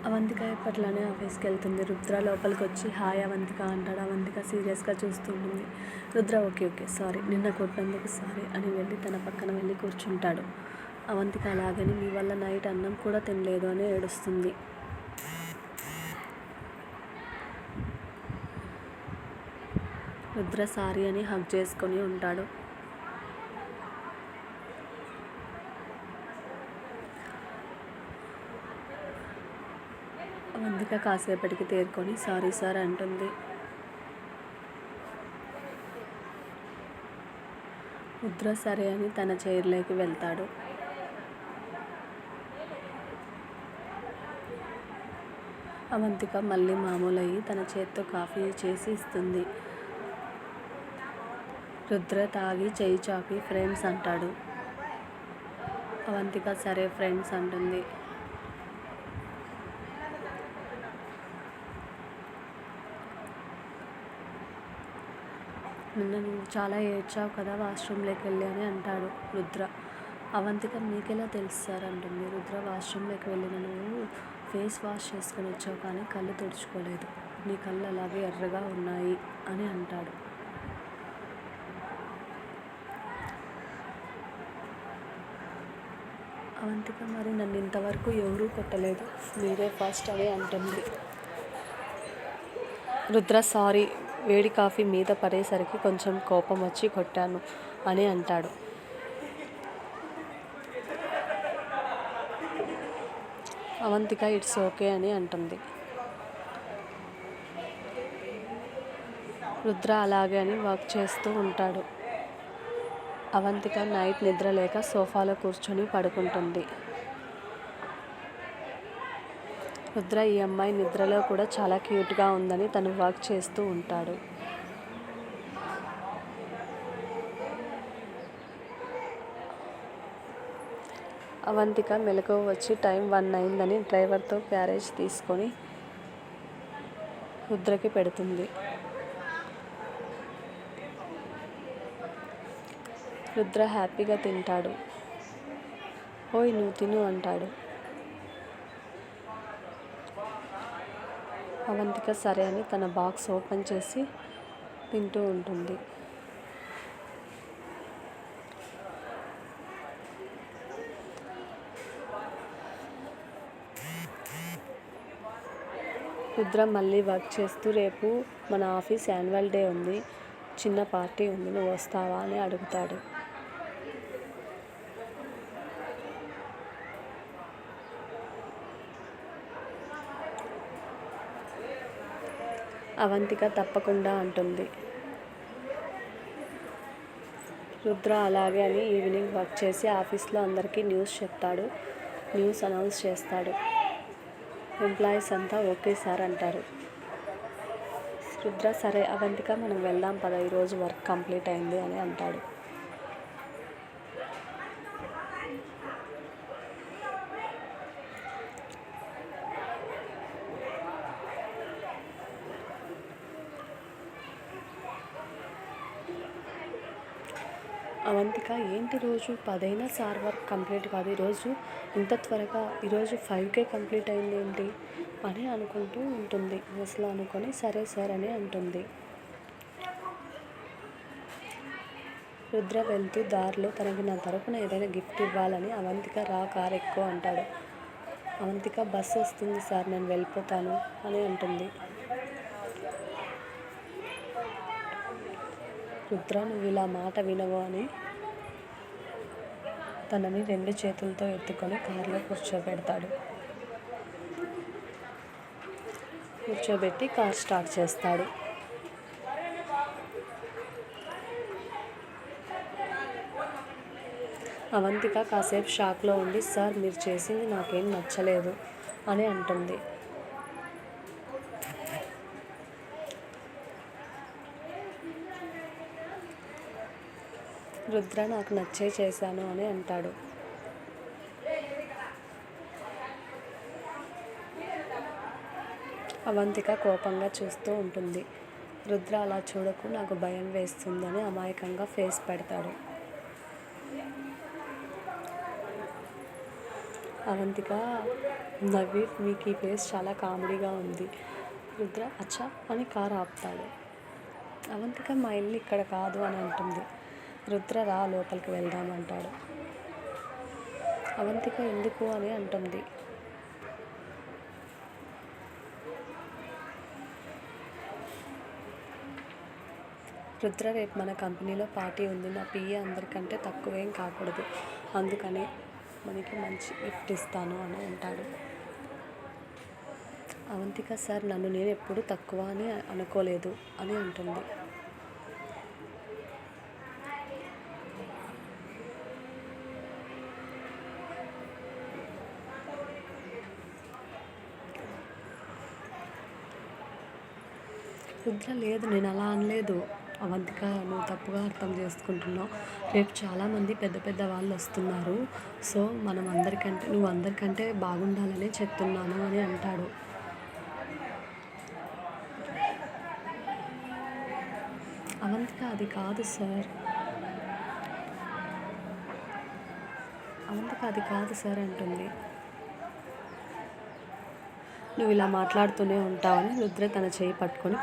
అవంతిక ఎప్పట్లానే ఆఫీస్కి వెళ్తుంది. రుద్ర లోపలికి వచ్చి హాయ్ అవంతిక అంటాడు. అవంతిక సీరియస్గా చూస్తుంటుంది. రుద్ర ఓకే ఓకే సారీ, నిన్న కొట్టినందుకు సారీ అని వెళ్ళి తన పక్కన వెళ్ళి కూర్చుంటాడు. అవంతిక అలాగని మీ వల్ల నైట్ అన్నం కూడా తినలేదు అని ఏడుస్తుంది. రుద్ర సారీ అని హగ్ చేసుకొని ఉంటాడు. అవంతిక కాసేపటికి తేరుకొని సారీ సార్ అంటుంది. రుద్ర సరే అని తన చైర్లోకి వెళ్తాడు. అవంతిక మళ్ళీ మామూలయ్యి తన చేత్తో కాఫీ చేసి ఇస్తుంది. రుద్ర తాగి చెయ్యి చాపి ఫ్రెండ్స్ అంటాడు. అవంతిక సరే ఫ్రెండ్స్ అంటుంది. నిన్న నువ్వు చాలా ఏడ్చావు కదా వాష్రూమ్లోకి వెళ్ళి అని అంటాడు రుద్ర. అవంతిక మీకెలా తెలుసు సార్ అంటుంది. రుద్ర వాష్రూమ్లోకి వెళ్ళిన నువ్వు ఫేస్ వాష్ చేసుకొని వచ్చావు కానీ కళ్ళు తుడుచుకోలేదు, నీ కళ్ళు అలాగే ఎర్రగా ఉన్నాయి అని అంటాడు. అవంతిక మరి నన్ను ఇంతవరకు ఎవరూ కొట్టలేదు, మీరే ఫస్ట్ అని అంటుంది. రుద్ర సారీ, వేడి కాఫీ మీద పడేసరికి కొంచెం కోపం వచ్చి కొట్టాను అని అంటాడు. అవంతిక ఇట్స్ ఓకే అని అంటుంది. రుద్ర అలాగే అని వర్క్ చేస్తూ ఉంటాడు. అవంతిక నైట్ నిద్ర లేక సోఫాలో కూర్చొని పడుకుంటుంది. రుద్ర ఈ అమ్మాయి నిద్రలో కూడా చాలా క్యూట్గా ఉందని తను వర్క్ చేస్తూ ఉంటాడు. అవంతిక మెలకువ వచ్చి టైం 1 అయిందని డ్రైవర్తో క్యారేజ్ తీసుకొని రుద్రకి పెడుతుంది. రుద్ర హ్యాపీగా తింటాడు. ఓయ్ నువ్వు తిను అంటాడు. అవంతిక సరే అని తన బాక్స్ ఓపెన్ చేసి తింటూ ఉంటుంది. రుద్ర మళ్ళీ వర్క్ చేస్తూ రేపు మన ఆఫీస్ యాన్యువల్ డే ఉంది, చిన్న పార్టీ ఉంది, నువ్వు వస్తావా అని అడుగుతాడు. అవంతిక తప్పకుండా అంటుంది. రుద్ర అలాగే అని ఈవినింగ్ వర్క్ చేసి ఆఫీస్లో అందరికీ న్యూస్ అనౌన్స్ చేస్తాడు. ఎంప్లాయీస్ అంతా ఓకే సార్ అంటారు. రుద్ర సరే అవంతిక మనం వెళ్దాం పద, ఈరోజు వర్క్ కంప్లీట్ అయింది అని అంటాడు. అవంతిక ఏంటి రోజు 10 అయినా సార్ వర్క్ కంప్లీట్ కాదు, ఈరోజు ఇంత త్వరగా, ఈరోజు 5కే కంప్లీట్ అయింది ఏంటి అని అనుకుంటూ ఉంటుంది. అసలు అనుకొని సరే సార్ అని అంటుంది. రుద్ర వెళ్తూ దారిలో తనకి నా తరపున ఏదైనా గిఫ్ట్ ఇవ్వాలని అవంతిక రా కార్ ఎక్కువ అంటాడు. అవంతిక బస్సు వస్తుంది సార్ నేను వెళ్ళిపోతాను అని అంటుంది. రుద్ర నువ్వు ఇలా మాట వినవు అని తనని 2 చేతులతో ఎత్తుకొని కారులో కూర్చోబెట్టి కార్ స్టార్ట్ చేస్తాడు. అవంతిక కాసేపు షాక్లో ఉండి సార్ మీరు చేసింది నాకేం నచ్చలేదు అని అంటుంది. రుద్ర నాకు నచ్చే చేశాను అని అంటాడు. అవంతిక కోపంగా చూస్తూ ఉంటుంది. రుద్ర అలా చూడకు, నాకు భయం వేస్తుందని అమాయకంగా ఫేస్ పెడతాడు. అవంతిక నవ్వి, మీకు ఈ ప్లేస్ చాలా కామెడీగా ఉంది. రుద్ర అచ్చా అని కారు ఆపుతాడు. అవంతిక మా ఇల్లు ఇక్కడ కాదు అని అంటుంది. రుద్ర రా లోపలికి వెళ్దాం అంటాడు. అవంతిక ఎందుకు అని అంటుంది. రుద్ర రేపు మన కంపెనీలో పార్టీ ఉంది. నా పిఏ అందరికంటే తక్కువేం కాకూడదు, అందుకనే మనకి మంచి గిఫ్ట్ ఇస్తాను అని అంటాడు. అవంతిక సార్ నన్ను నేను ఎప్పుడు తక్కువ అని అనుకోలేదు అని అంటుంది. రుద్ర లేదు, నేను అలా అనలేదు. అవంతిక నువ్వు తప్పుగా అర్థం చేసుకుంటున్నావు. రేపు చాలామంది పెద్ద పెద్ద వాళ్ళు వస్తున్నారు. సో మనం అందరికంటే నువ్వు అందరికంటే బాగుండాలనే చెప్తున్నాను అని అంటాడు. అవంతిక అది కాదు సార్, అవంతిక అది కాదు సార్ అంటుంది. నువ్వు ఇలా మాట్లాడుతూనే ఉంటావని రుద్ర తన చేయి పట్టుకొని